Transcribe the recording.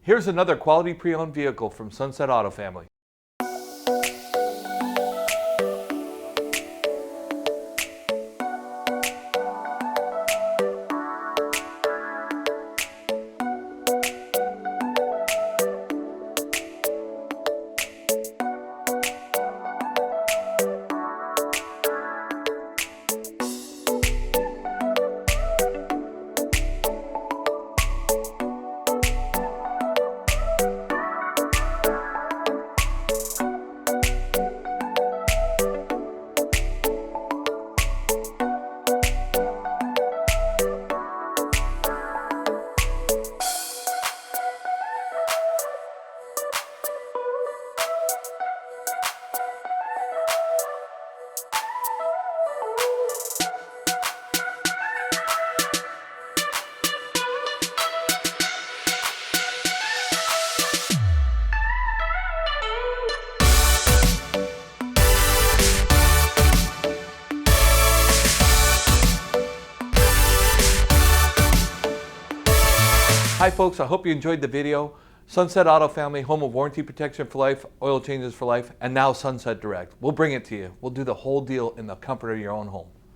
Here's another quality pre-owned vehicle from Sunset Auto Family. Hi folks, I hope you enjoyed the video. Sunset Auto Family, home of warranty protection for life, oil changes for life, and now Sunset Direct. We'll bring it to you. We'll do the whole deal in the comfort of your own home.